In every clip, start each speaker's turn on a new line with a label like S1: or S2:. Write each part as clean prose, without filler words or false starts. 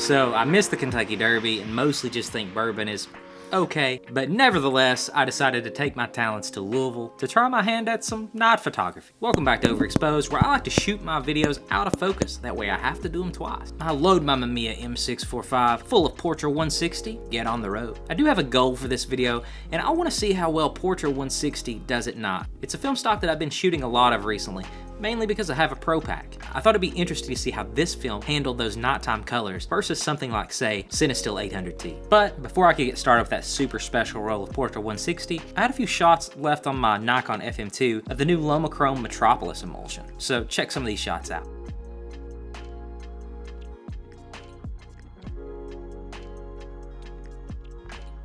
S1: So I missed the Kentucky Derby and mostly just think bourbon is okay, but nevertheless, I decided to take my talents to Louisville to try my hand at some night photography. Welcome back to Overexposed, where I like to shoot my videos out of focus, that way I have to do them twice. I load my Mamiya M645 full of Portra 160, get on the road. I do have a goal for this video, and I want to see how well Portra 160 does at night. It's a film stock that I've been shooting a lot of recently, mainly because I have a Pro Pack. I thought it'd be interesting to see how this film handled those nighttime colors versus something like, say, Cinestill 800T. But before I could get started with that super special roll of Portra 160, I had a few shots left on my Nikon FM2 of the new Lomochrome Metropolis emulsion. So check some of these shots out.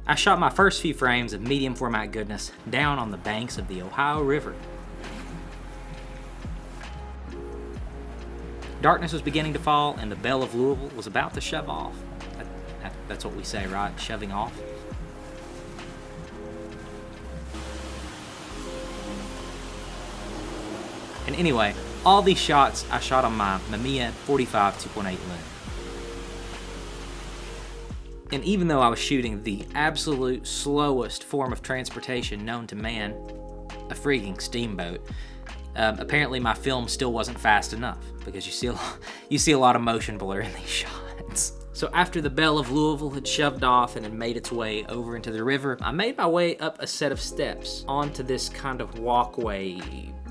S1: I shot my first few frames of medium format goodness down on the banks of the Ohio River. Darkness was beginning to fall, and the Belle of Louisville was about to shove off. That's what we say, right? Shoving off. And anyway, all these shots I shot on my Mamiya 45 2.8 lens. And even though I was shooting the absolute slowest form of transportation known to man, a freaking steamboat, apparently my film still wasn't fast enough, because you see a lot of motion blur in these shots. So after the Belle of Louisville had shoved off and had made its way over into the river, I made my way up a set of steps onto this kind of walkway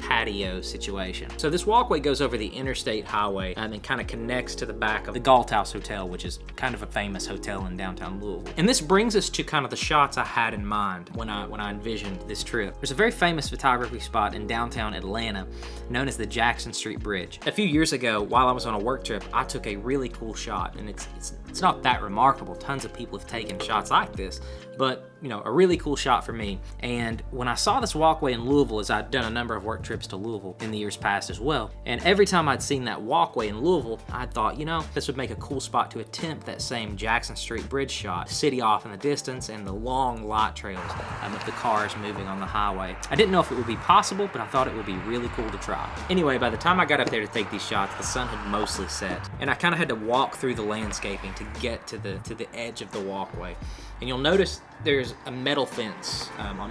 S1: patio situation. So this walkway goes over the interstate highway and kind of connects to the back of the Galt House Hotel, which is kind of a famous hotel in downtown Louisville. And this brings us to kind of the shots I had in mind when I envisioned this trip. There's a very famous photography spot in downtown Atlanta known as the Jackson Street Bridge. A few years ago, while I was on a work trip, I took a really cool shot, and it's not that remarkable. Tons of people have taken shots like this, but you know, a really cool shot for me. And when I saw this walkway in Louisville, as I'd done a number of work trips to Louisville in the years past as well, and every time I'd seen that walkway in Louisville, I thought, you know, this would make a cool spot to attempt that same Jackson Street Bridge shot, city off in the distance and the long light trails of the cars moving on the highway. I didn't know if it would be possible, but I thought it would be really cool to try. Anyway, by the time I got up there to take these shots, the sun had mostly set, and I kind of had to walk through the landscaping to get to the edge of the walkway. And you'll notice there's a metal fence,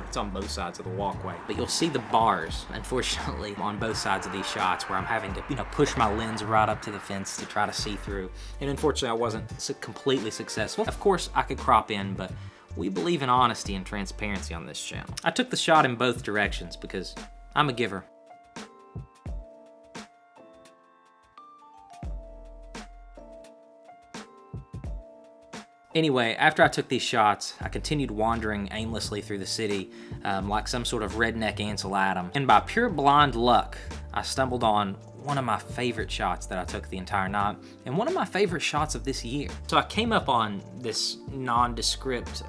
S1: it's on both sides of the walkway, but you'll see the bars, unfortunately, on both sides of these shots where I'm having to, you know, push my lens right up to the fence to try to see through. And unfortunately, I wasn't completely successful. Of course, I could crop in, but we believe in honesty and transparency on this channel. I took the shot in both directions because I'm a giver. Anyway, after I took these shots, I continued wandering aimlessly through the city like some sort of redneck Ansel Adam. And by pure blind luck, I stumbled on one of my favorite shots that I took the entire night, and one of my favorite shots of this year. So I came up on this nondescript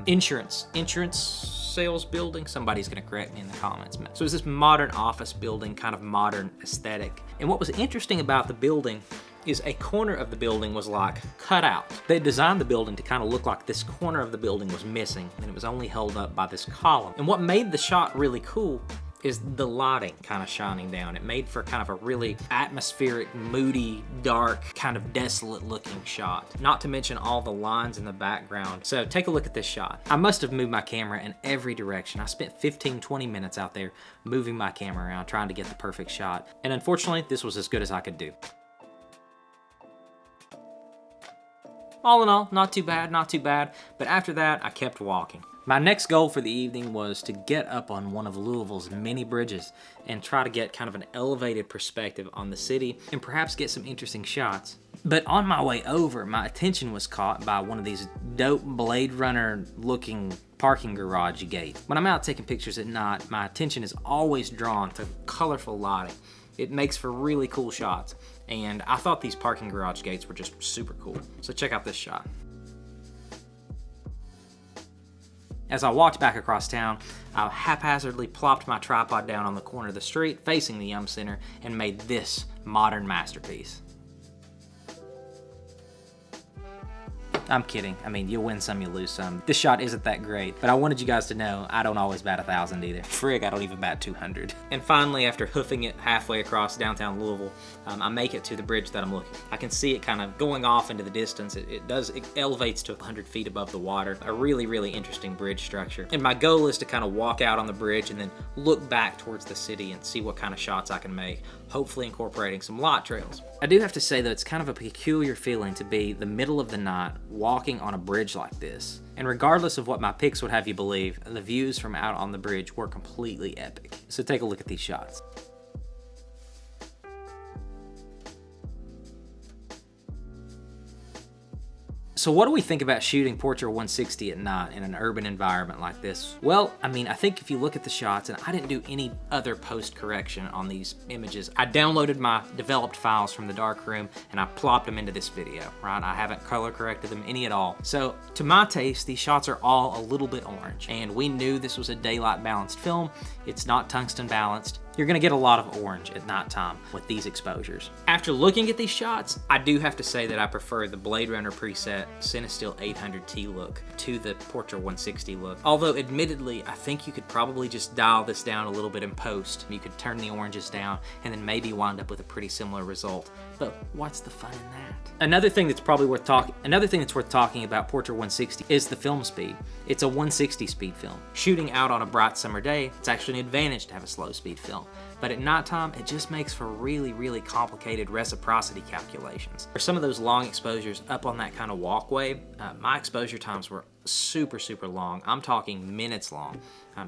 S1: insurance sales building. Somebody's gonna correct me in the comments. So it's this modern office building, kind of modern aesthetic. And what was interesting about the building is a corner of the building was like cut out. They designed the building to kind of look like this corner of the building was missing, and it was only held up by this column. And what made the shot really cool is the lighting kind of shining down. It made for kind of a really atmospheric, moody, dark, kind of desolate looking shot. Not to mention all the lines in the background. So take a look at this shot. I must have moved my camera in every direction. I spent 15-20 minutes out there moving my camera around trying to get the perfect shot. And unfortunately, this was as good as I could do. All in all, not too bad, but after that, I kept walking. My next goal for the evening was to get up on one of Louisville's many bridges and try to get kind of an elevated perspective on the city and perhaps get some interesting shots. But on my way over, my attention was caught by one of these dope Blade Runner looking parking garage gates. When I'm out taking pictures at night, my attention is always drawn to colorful lighting. It makes for really cool shots. And I thought these parking garage gates were just super cool. So check out this shot. As I walked back across town, I haphazardly plopped my tripod down on the corner of the street facing the Yum Center and made this modern masterpiece. I'm kidding. I mean, you win some, you lose some. This shot isn't that great, but I wanted you guys to know I don't always bat 1,000 either. Frig, I don't even bat 200. And finally, after hoofing it halfway across downtown Louisville, I make it to the bridge that I'm looking. I can see it kind of going off into the distance. It elevates to 100 feet above the water. A really, really interesting bridge structure. And my goal is to kind of walk out on the bridge and then look back towards the city and see what kind of shots I can make, hopefully incorporating some lot trails. I do have to say though, it's kind of a peculiar feeling to be the middle of the night walking on a bridge like this. And regardless of what my pics would have you believe, the views from out on the bridge were completely epic. So take a look at these shots. So what do we think about shooting Portra 160 at night in an urban environment like this? Well, I mean, I think if you look at the shots, and I didn't do any other post-correction on these images, I downloaded my developed files from the darkroom and I plopped them into this video, right? I haven't color corrected them any at all. So to my taste, these shots are all a little bit orange, and we knew this was a daylight balanced film. It's not tungsten balanced. You're gonna get a lot of orange at nighttime with these exposures. After looking at these shots, I do have to say that I prefer the Blade Runner preset Cinestill 800T look to the Portra 160 look. Although admittedly, I think you could probably just dial this down a little bit in post. You could turn the oranges down and then maybe wind up with a pretty similar result. But what's the fun in that? Another thing that's worth talking about Portra 160 is the film speed. It's a 160 speed film. Shooting out on a bright summer day, it's actually an advantage to have a slow speed film. But at nighttime, it just makes for really, really complicated reciprocity calculations. For some of those long exposures up on that kind of walkway, my exposure times were super, super long. I'm talking minutes long.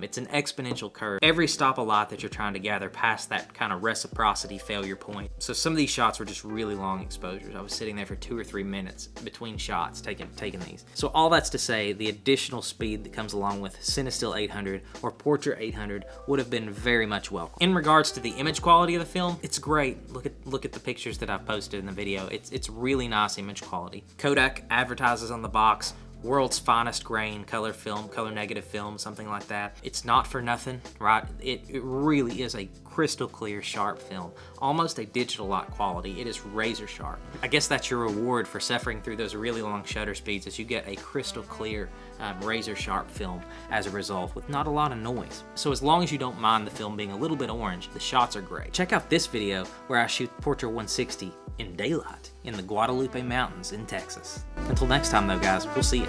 S1: It's an exponential curve. Every stop of light that you're trying to gather past that kind of reciprocity failure point. So some of these shots were just really long exposures. I was sitting there for 2 or 3 minutes between shots taking these. So all that's to say, the additional speed that comes along with Cinestill 800 or Portra 800 would have been very much welcome. In regards to the image quality of the film, it's great. Look at the pictures that I've posted in the video. It's really nice image quality. Kodak advertises on the box, world's finest grain color film, color negative film, something like that. It's not for nothing, right? It really is a crystal clear, sharp film, almost a digital lock quality. It is razor sharp. I guess that's your reward for suffering through those really long shutter speeds, as you get a crystal clear, razor sharp film as a result with not a lot of noise. So as long as you don't mind the film being a little bit orange, the shots are great. Check out this video where I shoot Portra 160 in daylight in the Guadalupe Mountains in Texas. Until next time though guys, we'll see you.